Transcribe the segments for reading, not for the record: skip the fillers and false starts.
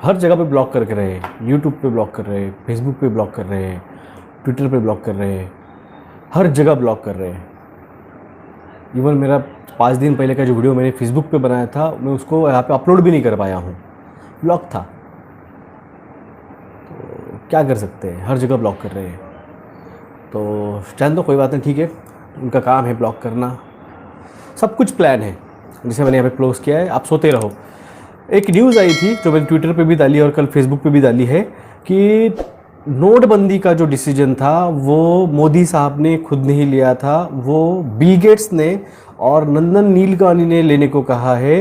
हर जगह पे ब्लॉक करके रहे, यूट्यूब पे ब्लॉक कर रहे हैं, फेसबुक पे ब्लॉक कर रहे हैं, ट्विटर पे ब्लॉक कर रहे हैं, हर जगह ब्लॉक कर रहे हैं। इवन मेरा 5 दिन पहले का जो वीडियो मैंने फेसबुक पे बनाया था, मैं उसको यहाँ पे अपलोड भी नहीं कर पाया हूँ, ब्लॉक था। तो क्या कर सकते हैं, हर जगह ब्लॉक कर रहे हैं। तो चैन तो कोई बात नहीं, ठीक है, उनका काम है ब्लॉक करना, सब कुछ प्लान है। जैसे मैंने यहाँ पे क्लोज किया है, आप सोते रहो। एक न्यूज़ आई थी जो मैंने ट्विटर पे भी डाली और कल फेसबुक पे भी डाली है कि नोटबंदी का जो डिसीजन था वो मोदी साहब ने खुद नहीं लिया था, वो बिल गेट्स ने और नंदन नीलकानी ने लेने को कहा है।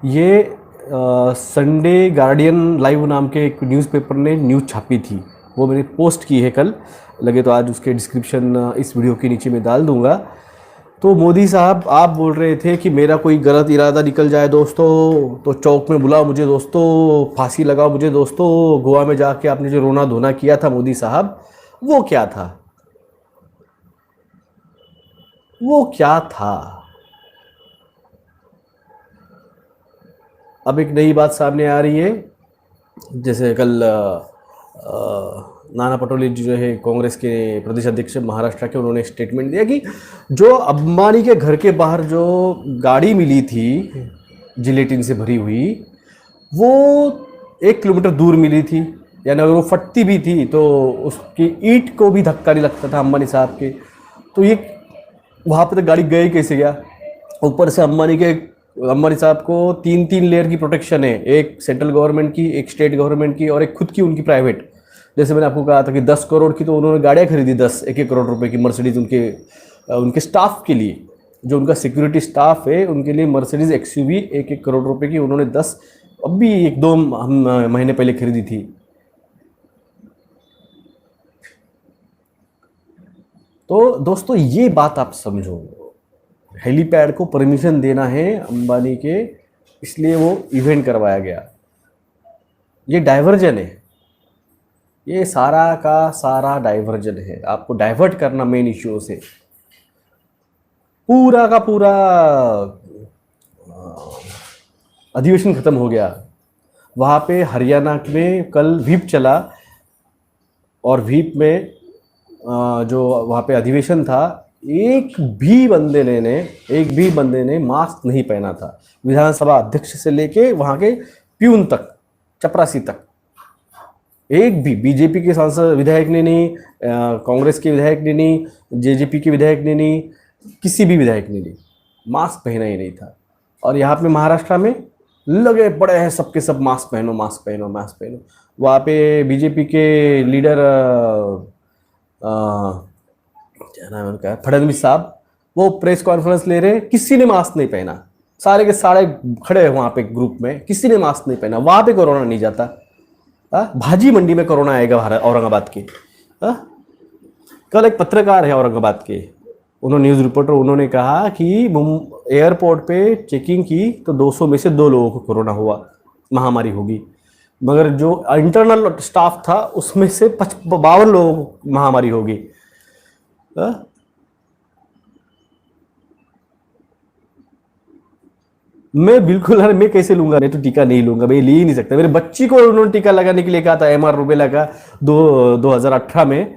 ये संडे गार्डियन लाइव नाम के एक न्यूज़पेपर ने न्यूज़ छापी थी, वो मैंने पोस्ट की है कल, लगे तो आज उसके डिस्क्रिप्शन इस वीडियो के नीचे में डाल दूंगा। तो मोदी साहब, आप बोल रहे थे कि मेरा कोई गलत इरादा निकल जाए दोस्तों तो चौक में बुलाओ मुझे दोस्तों, फांसी लगाओ मुझे दोस्तों। गोवा में जाके आपने जो रोना धोना किया था मोदी साहब, वो क्या था? वो क्या था? अब एक नई बात सामने आ रही है। जैसे कल नाना पटोले जी जो है कांग्रेस के प्रदेश अध्यक्ष महाराष्ट्र के, उन्होंने स्टेटमेंट दिया कि जो अंबानी के घर के बाहर जो गाड़ी मिली थी जिलेटिन से भरी हुई, वो 1 किलोमीटर दूर मिली थी, यानी अगर वो फटती भी थी तो उसकी ईंट को भी धक्का नहीं लगता था अंबानी साहब के। तो ये वहाँ पे तो गाड़ी गई कैसे गया? ऊपर से अंबानी साहब को 3-3 लेयर की प्रोटेक्शन है, एक सेंट्रल गवर्नमेंट की, एक स्टेट गवर्नमेंट की और एक खुद की उनकी प्राइवेट। जैसे मैंने आपको कहा था कि 10 करोड़ की तो उन्होंने गाड़ियाँ खरीदी, 1-1 करोड़ रुपए की मर्सिडीज उनके स्टाफ के लिए, जो उनका सिक्योरिटी स्टाफ है उनके लिए मर्सिडीज एक्सयूवी 1-1 करोड़ रुपए की उन्होंने 10 अभी 1-2 महीने पहले खरीदी थी। तो दोस्तों ये बात आप समझो, हेलीपैड को परमिशन देना है अंबानी के, इसलिए वो इवेंट करवाया गया। ये डाइवर्जन है, ये सारा का सारा डाइवर्जन है, आपको डाइवर्ट करना मेन इश्यू से। पूरा का पूरा अधिवेशन खत्म हो गया। वहाँ पे हरियाणा में कल व्हीप चला और व्हीप में जो वहाँ पे अधिवेशन था, एक भी बंदे ने मास्क नहीं पहना था। विधानसभा अध्यक्ष से लेके वहाँ के प्यून तक, चपरासी तक, एक भी बीजेपी के सांसद विधायक ने नहीं, कांग्रेस के विधायक ने नहीं, जेजेपी के विधायक ने नहीं, किसी भी विधायक ने नहीं, मास्क पहना ही नहीं था। और यहाँ पे महाराष्ट्र में लगे पड़े हैं सबके सब, मास्क पहनो मास्क पहनो मास्क पहनो। वहाँ पे बीजेपी के लीडर क्या नाम है उनका, फडणवीस साहब, वो प्रेस कॉन्फ्रेंस ले रहे, किसी ने मास्क नहीं पहना। सारे के सारे खड़े हैं वहाँ पे ग्रुप में, किसी ने मास्क नहीं पहना। वहाँ पे कोरोना नहीं जाता। भाजी मंडी में कोरोना आएगा औरंगाबाद के। कल एक पत्रकार है औरंगाबाद के, उन्होंने न्यूज़ रिपोर्टर, उन्होंने कहा कि एयरपोर्ट पे चेकिंग की तो 200 में से 2 लोगों को कोरोना हुआ, महामारी होगी, मगर जो इंटरनल स्टाफ था उसमें से 52 लोगों को महामारी होगी। मैं बिल्कुल, अरे मैं कैसे लूंगा, मैं तो टीका नहीं लूंगा, मैं ले ही नहीं सकता। मेरे बच्ची को उन्होंने टीका लगाने के लिए कहा था, एमआर रूबेला का 2018 में,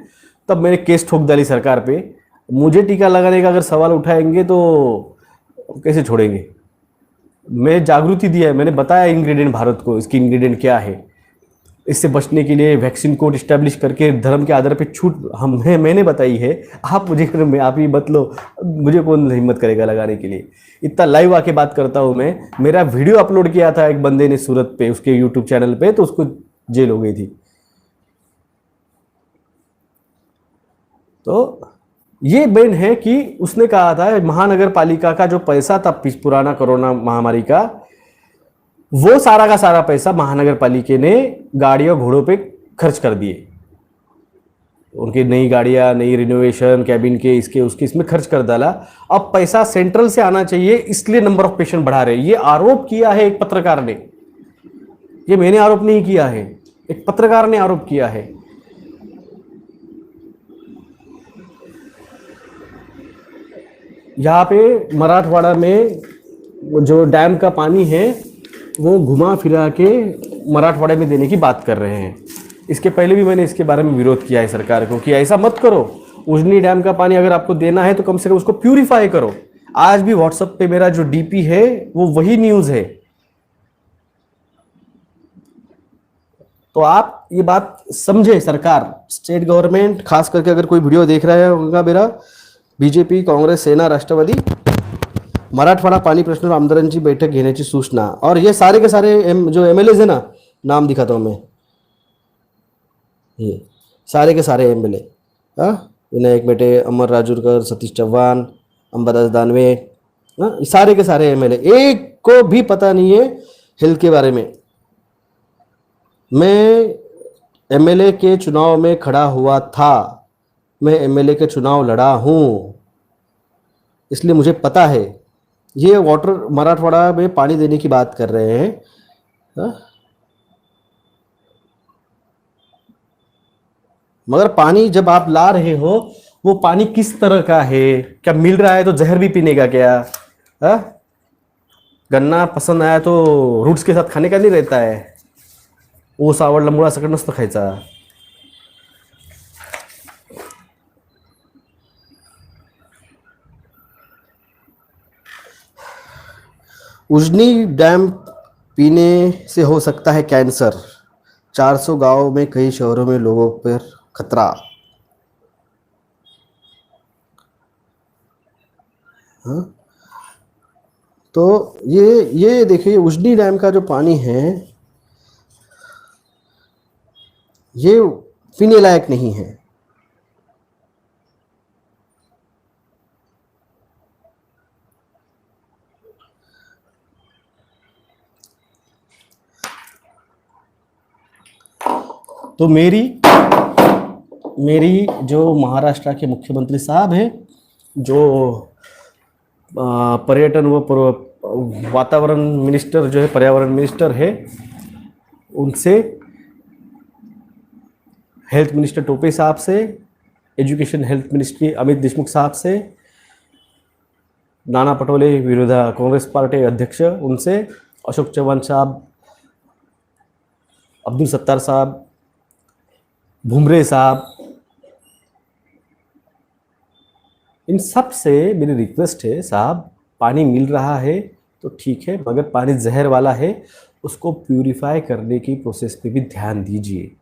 तब मैंने केस ठोक डाली सरकार पे। मुझे टीका लगाने का अगर सवाल उठाएंगे तो कैसे छोड़ेंगे? मैं जागृति दिया है, मैंने बताया इंग्रेडिएंट भारत को, इसकी इंग्रेडिएंट क्या है। इससे बचने के लिए वैक्सीन कोड इस्टेब्लिश करके धर्म के आधार पे छूट मैंने बताई है। आप ही मत लो, मुझे कौन हिम्मत करेगा लगाने के लिए? इतना लाइव आके बात करता हूँ मैं। मेरा वीडियो अपलोड किया था एक बंदे ने सूरत पे, उसके यूट्यूब चैनल पे, तो उसको जेल हो गई थी। तो ये मेन है कि उसने कहा था महानगर पालिका का जो पैसा था पुराना कोरोना महामारी का, वो सारा का सारा पैसा महानगर पालिका ने गाड़ियों घोड़ों पे खर्च कर दिए। उनकी नई गाड़ियां, नई रिनोवेशन, कैबिन के, इसके उसके, इसमें खर्च कर डाला। अब पैसा सेंट्रल से आना चाहिए, इसलिए नंबर ऑफ पेशेंट बढ़ा रहे। ये आरोप किया है एक पत्रकार ने, ये मैंने आरोप नहीं किया है, एक पत्रकार ने आरोप किया है। यहाँ पे मराठवाड़ा में जो डैम का पानी है वो घुमा फिरा के मराठवाड़े में देने की बात कर रहे हैं। इसके पहले भी मैंने इसके बारे में विरोध किया है सरकार को कि ऐसा मत करो। उजनी डैम का पानी अगर आपको देना है तो कम से कम उसको प्यूरिफाई करो। आज भी व्हाट्सएप पे मेरा जो डीपी है वो वही न्यूज़ है। तो आप ये बात समझे, सरकार, स्टेट गवर्नमेंट, खास करके अगर कोई वीडियो देख रहा है होगा मेरा, बीजेपी, काँग्रेस, सेना, राष्ट्रवादी, मराठवाडा पाणी प्रश्न आमदारांची बैठक घेण्याची सूचना। और ये सारे के सारे जो एमएलए है ना, नाम दिखाता हूँ मैं, ये सारे के सारे एमएलए, विनायक मेटे, अमर राजूरकर, सतीश चौहान, अंबादास दानवे, सारे के सारे एमएलए, एक को भी पता नहीं है हेल्थ के बारे में। मैं एमएलए के चुनाव में खड़ा हुआ था, मैं एमएलए के चुनाव लड़ा हूँ, इसलिए मुझे पता है। ये वाटर मराठवाड़ा में पानी देने की बात कर रहे हैं, मगर पानी जब आप ला रहे हो वो पानी किस तरह का है, क्या मिल रहा है तो जहर भी पीने का क्या? गन्ना पसंद आया तो रूट्स के साथ खाने का नहीं रहता है, ऊस आवडला मुळा सकट नसतं खायचा। उजनी डैम पीने से हो सकता है कैंसर, 400 गांव में कई शहरों में लोगों पर खतरा। हाँ, तो ये देखिए, उजनी डैम का जो पानी है ये पीने लायक नहीं है। तो मेरी जो महाराष्ट्र के मुख्यमंत्री साहब हैं, जो पर्यटन व वातावरण मिनिस्टर जो है, पर्यावरण मिनिस्टर है, उनसे, हेल्थ मिनिस्टर टोपे साहब से, education health ministry Amit Deshmukh साहब से, नाना पटोले विरोधा कांग्रेस पार्टी अध्यक्ष उनसे, अशोक चौहान साहब, अब्दुल सत्तार साहब, भुमरे साहब, इन सब से मेरी रिक्वेस्ट है, साहब पानी मिल रहा है तो ठीक है, मगर पानी जहर वाला है, उसको प्यूरिफाई करने की प्रोसेस पे भी ध्यान दीजिए।